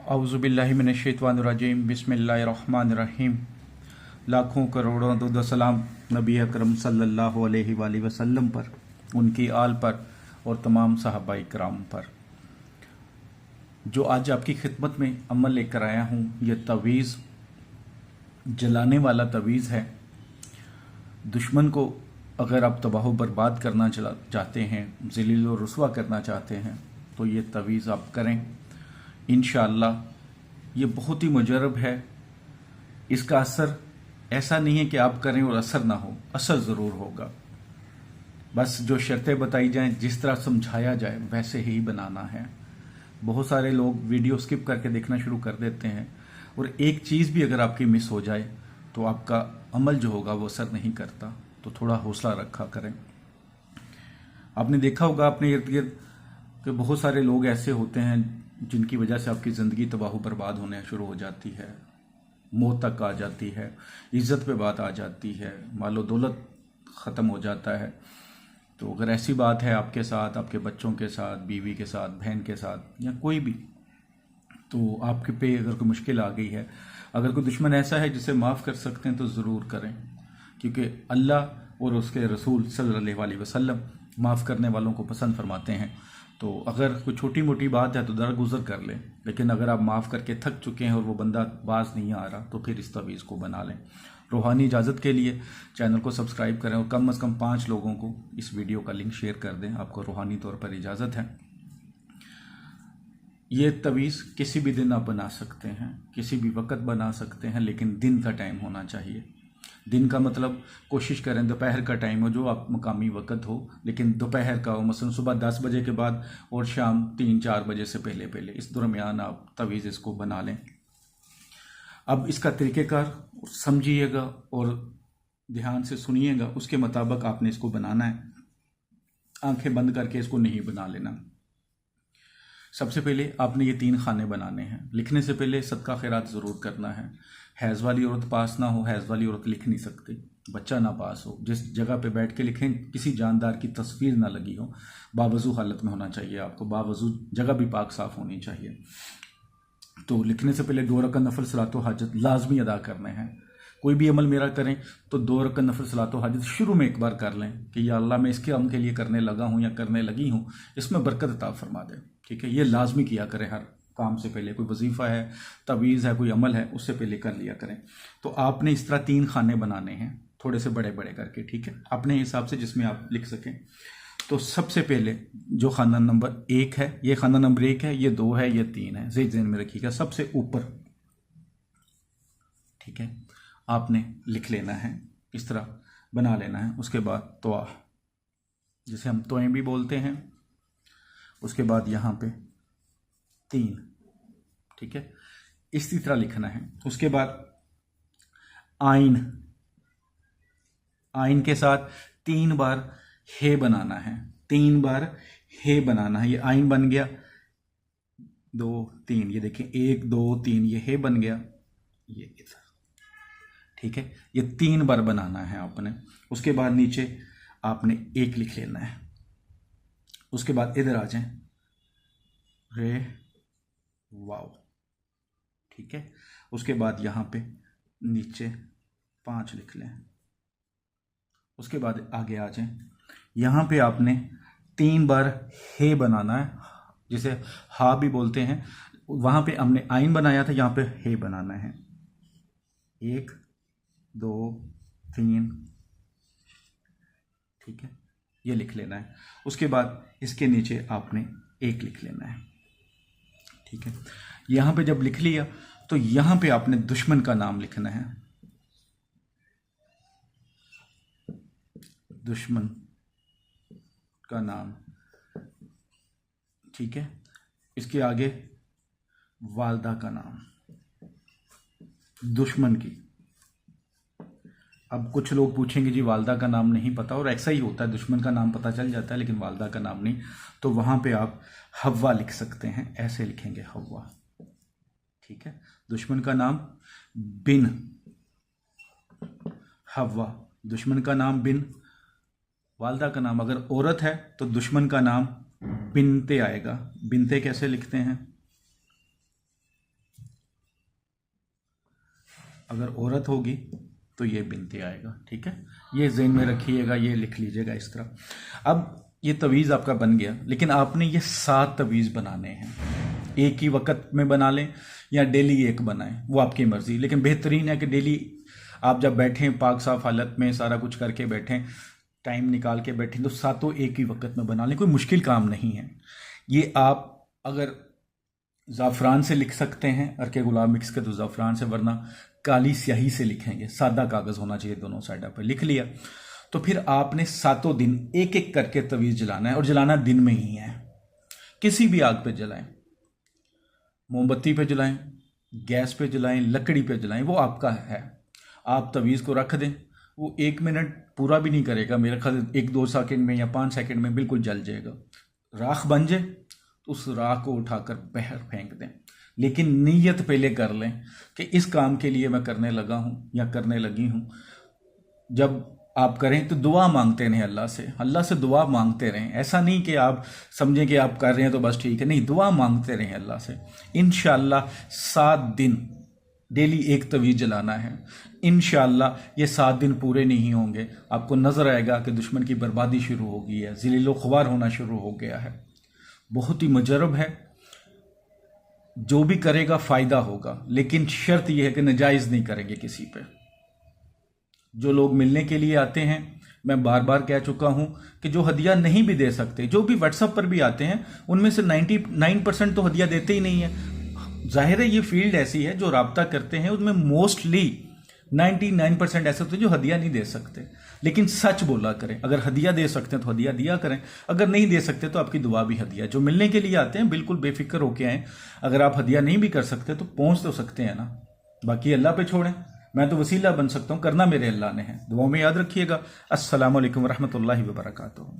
औज़ुबिल्लाहि मिनश्शैतानिर्रजीम बिस्मिल्लाहिर्रहमानिर्रहीम। लाखों करोड़ों दुरूद सलाम नबी अकरम सल्लल्लाहु अलैहि वसल्लम पर, उनकी आल पर और तमाम सहाबा इकराम पर। जो आज आपकी खिदमत में अमल लेकर आया हूँ, यह तवीज़ जलाने वाला तवीज़ है। दुश्मन को अगर आप तबाह बर्बाद करना चाहते हैं, ज़लील और रुस्वा करना चाहते हैं, तो ये तवीज़ आप करें। इंशाअल्लाह ये बहुत ही मुजरब है। इसका असर ऐसा नहीं है कि आप करें और असर ना हो, असर ज़रूर होगा। बस जो शर्तें बताई जाएं, जिस तरह समझाया जाए वैसे ही बनाना है। बहुत सारे लोग वीडियो स्किप करके देखना शुरू कर देते हैं और एक चीज़ भी अगर आपकी मिस हो जाए तो आपका अमल जो होगा वो असर नहीं करता। तो थोड़ा हौसला रखा करें। आपने देखा होगा अपने इर्द गिर्द कि बहुत सारे लोग ऐसे होते हैं जिनकी वजह से आपकी ज़िंदगी तबाह बर्बाद होने शुरू हो जाती है, मौत तक आ जाती है, इज़्ज़त पे बात आ जाती है, मालो दौलत ख़त्म हो जाता है। तो अगर ऐसी बात है आपके साथ, आपके बच्चों के साथ, बीवी के साथ, बहन के साथ या कोई भी, तो आपके पे अगर कोई मुश्किल आ गई है, अगर कोई दुश्मन ऐसा है जिसे माफ़ कर सकते हैं तो ज़रूर करें, क्योंकि अल्लाह और उसके रसूल सल्लल्लाहु अलैहि वसल्लम माफ़ करने वालों को पसंद फरमाते हैं। तो अगर कोई छोटी मोटी बात है तो दरगुजर कर लें, लेकिन अगर आप माफ़ करके थक चुके हैं और वो बंदा बाज नहीं आ रहा तो फिर इस तवीज़ को बना लें। रूहानी इजाज़त के लिए चैनल को सब्सक्राइब करें और कम से कम 5 लोगों को इस वीडियो का लिंक शेयर कर दें। आपको रूहानी तौर पर इजाज़त है। ये तवीज़ किसी भी दिन आप बना सकते हैं, किसी भी वक्त बना सकते हैं, लेकिन दिन का टाइम होना चाहिए। दिन का मतलब कोशिश करें दोपहर का टाइम हो, जो आप मकामी वक्त हो, लेकिन दोपहर का हो, मसलन सुबह 10 बजे के बाद और शाम 3-4 बजे से पहले पहले, इस दरमियान आप तवीज़ इसको बना लें। अब इसका तरीक़ेकार समझिएगा और ध्यान से सुनिएगा, उसके मुताबिक आपने इसको बनाना है। आंखें बंद करके इसको नहीं बना लेना। सबसे पहले आपने ये 3 खाने बनाने हैं। लिखने से पहले सदका खैरात ज़रूर करना है। हैज़ वाली औरत पास ना हो, हैज़ वाली औरत लिख नहीं सकती, बच्चा ना पास हो, जिस जगह पे बैठ के लिखें किसी जानदार की तस्वीर ना लगी हो, बावजू हालत में होना चाहिए आपको, बावजू जगह भी पाक साफ़ होनी चाहिए। तो लिखने से पहले 2 रकात नफल सलातो हाजत लाजमी अदा करने हैं। कोई भी अमल मेरा करें तो 2 रकात नफल सलातो हाजत शुरू में एक बार कर लें कि या अल्लाह मैं इसके अमल के लिए करने लगा हूँ या करने लगी हूँ, इसमें बरकत अता फरमा दे। ठीक है, ये लाजमी किया करें हर काम से पहले। कोई वजीफ़ा है, तवीज़ है, कोई अमल है, उससे पहले कर लिया करें। तो आपने इस तरह 3 खाने बनाने हैं, थोड़े से बड़े बड़े करके, ठीक है, अपने हिसाब से जिसमें आप लिख सकें। तो सबसे पहले जो खाना नंबर 1 है, ये खाना नंबर 1 है, ये 2 है, ये 3 है, ज़हन में रखिएगा, सबसे ऊपर। ठीक है, आपने लिख लेना है, इस तरह बना लेना है। उसके बाद तवा, जिसे हम तोएं भी बोलते हैं, उसके बाद यहाँ पे 3, ठीक है, इसी तरह लिखना है। उसके बाद आइन, आइन के साथ 3 बार हे बनाना है, 3 बार हे बनाना है। ये आइन बन गया, 2 3, ये देखिए 1 2 3, ये हे बन गया, ये इधर। ठीक है, ये 3 बार बनाना है आपने। उसके बाद नीचे आपने 1 लिख लेना है। उसके बाद इधर आ जाएं, रे वाव, ठीक है। उसके बाद यहाँ पे नीचे 5 लिख लें। उसके बाद आगे आ जाएं, यहाँ पे आपने 3 बार हे बनाना है, जिसे हा भी बोलते हैं। वहाँ पे हमने आइन बनाया था, यहाँ पे हे बनाना है। 1 2 3, ठीक है, ये लिख लेना है। उसके बाद इसके नीचे आपने 1 लिख लेना है। ठीक है, यहाँ पे जब लिख लिया तो यहाँ पे आपने दुश्मन का नाम लिखना है, दुश्मन का नाम। ठीक है, इसके आगे वालदा का नाम, दुश्मन की। अब कुछ लोग पूछेंगे जी वालदा का नाम नहीं पता, और ऐसा ही होता है, दुश्मन का नाम पता चल जाता है लेकिन वालदा का नाम नहीं। तो वहाँ पे आप हव्वा लिख सकते हैं, ऐसे लिखेंगे हव्वा। ठीक है, दुश्मन का नाम बिन हव्वा, दुश्मन का नाम बिन, वालदा का नाम अगर औरत है तो दुश्मन का नाम बिनते आएगा। बिनते कैसे लिखते हैं, अगर औरत होगी तो ये बिनते आएगा। ठीक है, ये ज़हन में रखिएगा, ये लिख लीजिएगा इस तरह। अब ये तवीज़ आपका बन गया, लेकिन आपने ये 7 तवीज़ बनाने हैं। एक ही वक्त में बना लें या डेली एक बनाएं, वो आपकी मर्जी, लेकिन बेहतरीन है कि डेली आप जब बैठें पाक साफ हालत में सारा कुछ करके बैठें, टाइम निकाल के बैठें, तो 7 एक ही वक्त में बना लें। कोई मुश्किल काम नहीं है ये। आप अगर ज़ाफ़रान से लिख सकते हैं, अरके गुलाब मिक्स के तो ज़ाफ़रान से, वरना काली स्याही से लिखेंगे, सादा कागज़ होना चाहिए दोनों साइडों पर। लिख लिया तो फिर आपने 7 दिन एक एक करके तवीज़ जलाना है, और जलाना दिन में ही है। किसी भी आग पे जलाएं, मोमबत्ती पे जलाएं, गैस पे जलाएं, लकड़ी पे जलाएं, वो आपका है। आप तवीज़ को रख दें, वो 1 मिनट पूरा भी नहीं करेगा मेरे ख्याल, 1-2 सेकंड में या 5 सेकंड में बिल्कुल जल जाएगा। राख बन जाए तो उस राख को उठाकर बाहर फेंक दें, लेकिन नीयत पहले कर लें कि इस काम के लिए मैं करने लगा हूँ या करने लगी हूँ। जब आप करें तो दुआ मांगते रहें अल्लाह से दुआ मांगते रहें। ऐसा नहीं कि आप समझें कि आप कर रहे हैं तो बस ठीक है, नहीं, दुआ मांगते रहें अल्लाह से। इंशाअल्लाह 7 दिन डेली एक तवीज़ जलाना है। इंशाअल्लाह ये 7 दिन पूरे नहीं होंगे, आपको नजर आएगा कि दुश्मन की बर्बादी शुरू हो गई है, ज़िल्लो ख्वार होना शुरू हो गया है। बहुत ही मुजरब है, जो भी करेगा फायदा होगा, लेकिन शर्त यह है कि नजायज़ नहीं करेंगे किसी पे। जो लोग मिलने के लिए आते हैं, मैं बार बार कह चुका हूं कि जो हदिया नहीं भी दे सकते, जो भी व्हाट्सएप पर भी आते हैं, उनमें से 99% तो हदिया देते ही नहीं है। जाहिर है ये फील्ड ऐसी है, जो राब्ता करते हैं उसमें मोस्टली 99% ऐसे होते हैं जो हदिया नहीं दे सकते। लेकिन सच बोला करें, अगर हदिया दे सकते हैं तो हदिया दिया करें, अगर नहीं दे सकते तो आपकी दुआ भी हदिया। जो मिलने के लिए आते हैं बिल्कुल बेफिक्र होके आए। अगर आप हदिया नहीं भी कर सकते तो पहुंच तो सकते हैं ना, बाकी अल्लाह पे छोड़ें। मैं तो वसीला बन सकता हूं, करना मेरे अल्लाह ने है। दुआओं में याद रखिएगा। अस्सलामु अलैकुम रहमतुल्लाहि व बरकातुहू।